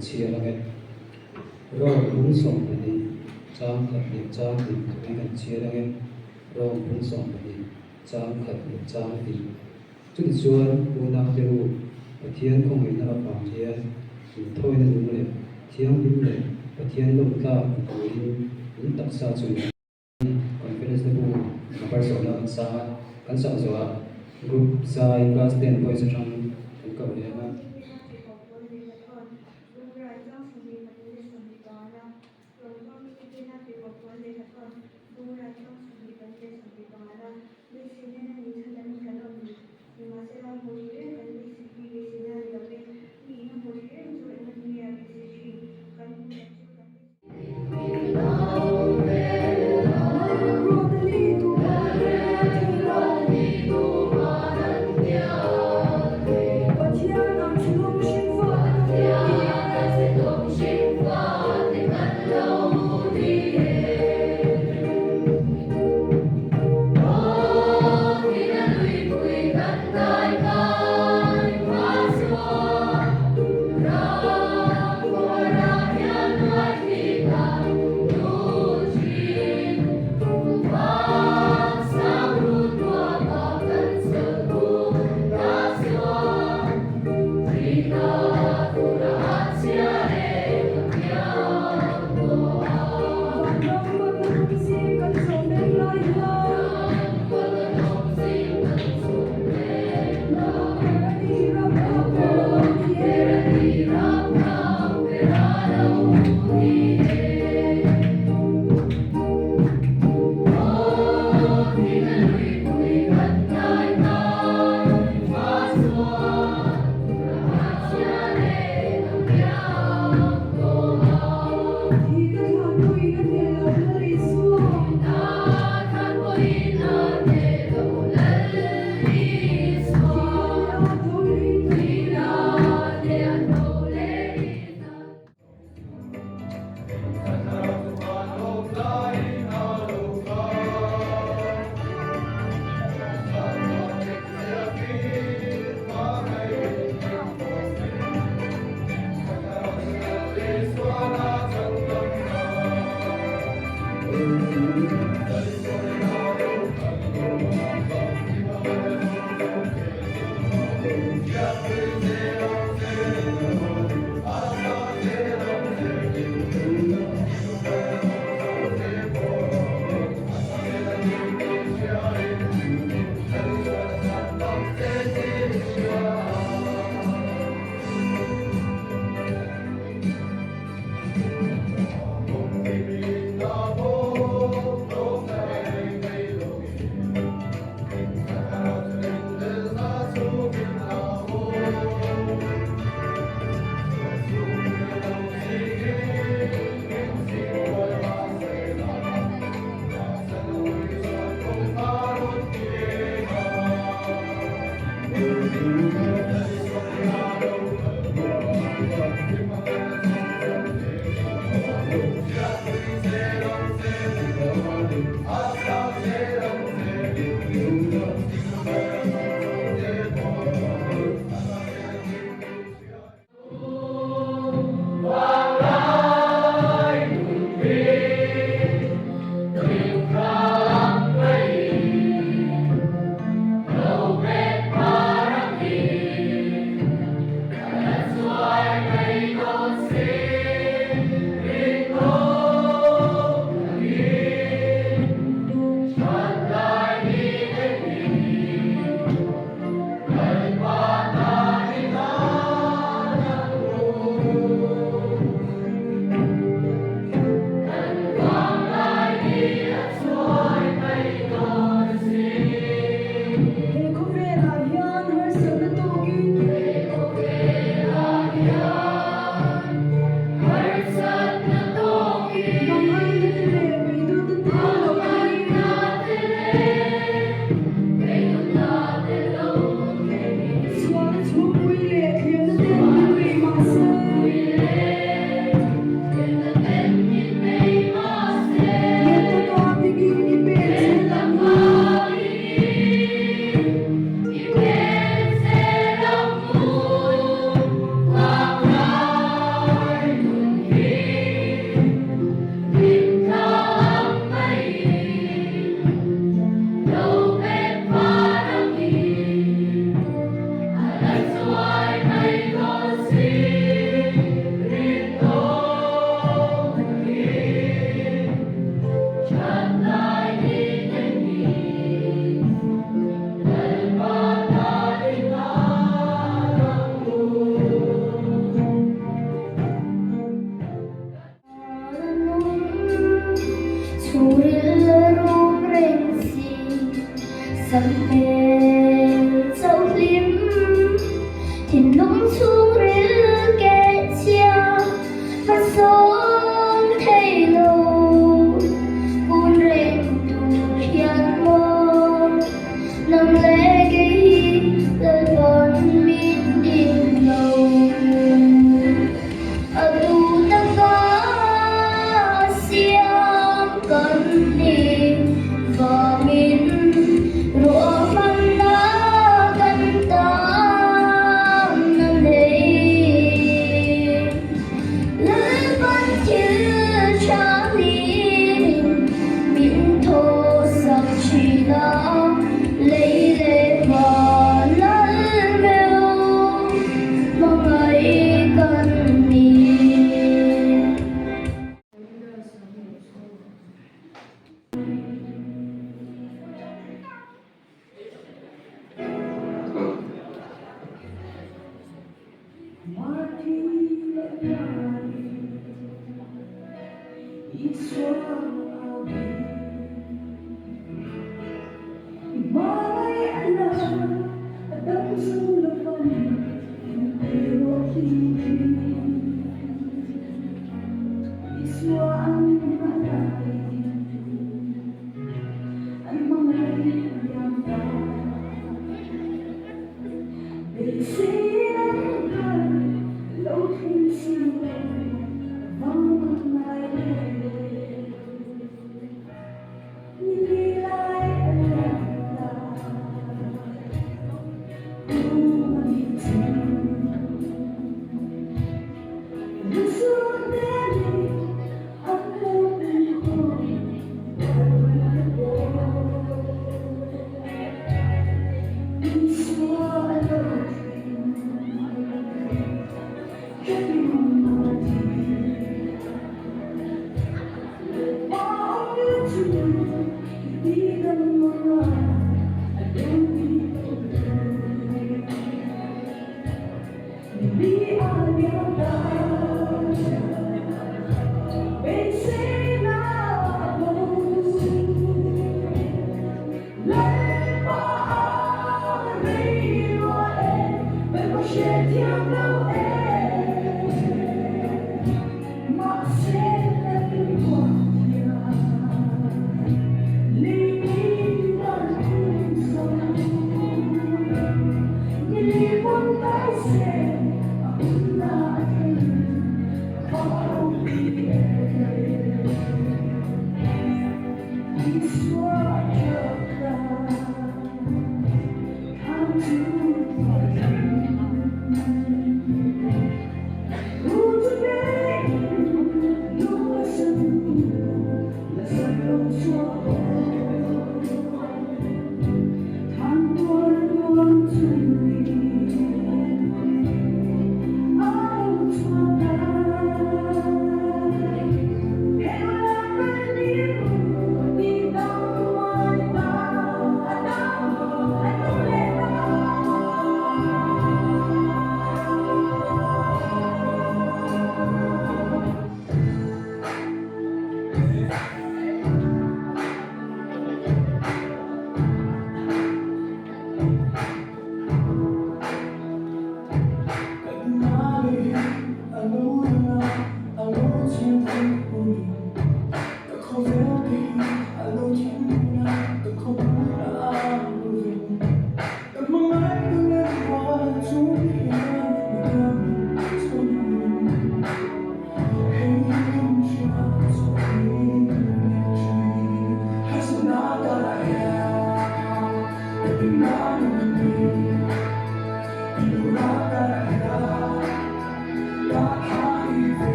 chia là cái rồi cũng sống cái gì trang khẩn thì trang thì cái cần chia là cái rồi cũng sống cái gì trang khẩn thì trang thì chút xuân u nam tiêu thiên không nghĩ là phạm thiên thôi là đúng rồi thiên đúng rồi thiên lúc ta với những đặc sắc chung confidence level persona sa kan sa zo group sa class 10 boys trong cái câu này là đời vẫn biết tìm đâu ở tu ta có siang cần đi và min rùa văn lá cần ta nằm đây lớn vẫn chưa trả liền miễn thô sắp chỉ đã lấy lệ và lẫn vêu mong ấy cần nhìn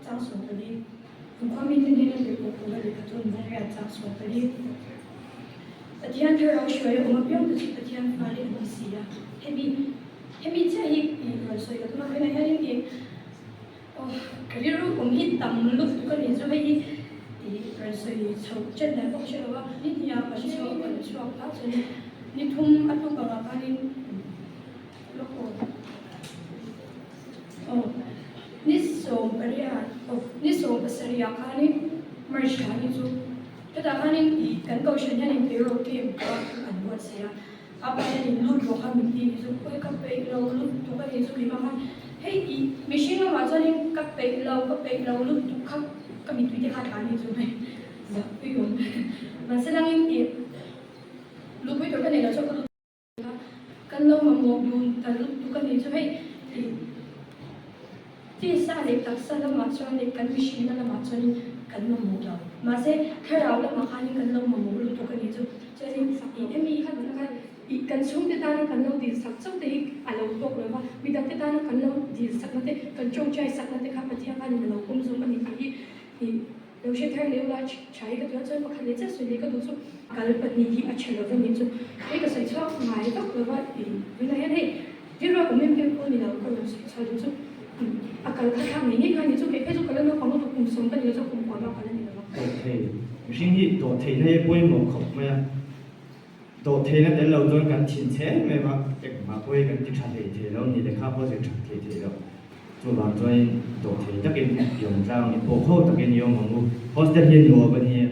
张所的哩，很方便天天的我的哩，可做你那个张所的哩。ประเทศที่เราช่วยออกมาเปลี่ยนตัวประเทศมาเลเซียให้มีใจอีกเราช่วยกันมาเป็นอะไรอย่างเงี้ยโอ้ก็เรียกรู้ผมฮิตต่ำลุกก็เลยจะให้เราช่วยชาวเจ้าหน้าที่ช่วยว่านี่ยาประชาชนก็ช่วยพัฒนานี่ทุ่มอัตตุกราคานี่โลกโอ้นี่ส่งไปเรียนโอ้นี่ส่งไปเรียนคานี่มาร์ชานี่จูแต่ถ้านี่กันก็เช่นนี้เป็นโรคที่ก็อันวัดเสียอาไปนี่ลุ้นโรคมีที่จูก็กับไปเราลุ้นตัวกันนี่จูมีมาให้ให้ไม่ใช่ว่ามาจากนี่กับไปเราลุ้นทุกครั้งก็มีตัวที่ขาดการนี่จูไหมแบบไปอยู่มันแสดงนี่ลุ้นไปตัวกันนี่เราชอบกันเรามาโมดูแต่ลุ้นตัวกันนี่จูให้ที่สร้างเด็กตักสร้างมาชนเด็กกันวิชิตนั่นมาชนกันมาโมเรามาเสแค่เราแล้วมาคันกันเรามาโมรู้ตัวกันนี่จูจะนี่มีขั้นตอนกันอีกกันช่วงที่ตานักันเราดีสักช่วงที่อะไรเราบอกเลยว่ามีดังที่ตานักันเราดีสักนั่นเองกันจงใจสักนั่นเองครับมาเที่ยวกันเราคุ้มซุ่มมันนี่เราใช้ทางเลี้ยวละใช้ก็ตัวช่วยมาคันเลยจะส่วนนี้ก็ดูสุการปฏิบัติอัจฉริยะนี่จูให้ก็ใส่ชอบหมายก็เลยว่าเวลาให้ที่เราไม่เป็นคนนี่เราก็เราใส่ชอบดูสุอาการข้างนี้ค่ะนี่จูเก็บให้จูกันแล้วความรู้ตัวคุ้มซุ่มกันนี่เราคุ้มกว่าเรากันนี่เราโดดเทสิ่งที่โดดเทในป่วยหมอกของแม่โดดเทนั้นแต่เราโดนกันทิ้งแช่ไม่ว่าเด็กมาป่วยกันที่ชาเทแล้วนี่เด็กข้าวพอจะชาเทแล้วตัวบางตัวโดดเทตะเกียบยงเจ้านี่โอ้โหตะเกียบยงของกูพอจะเห็นหัวเป็นเฮีย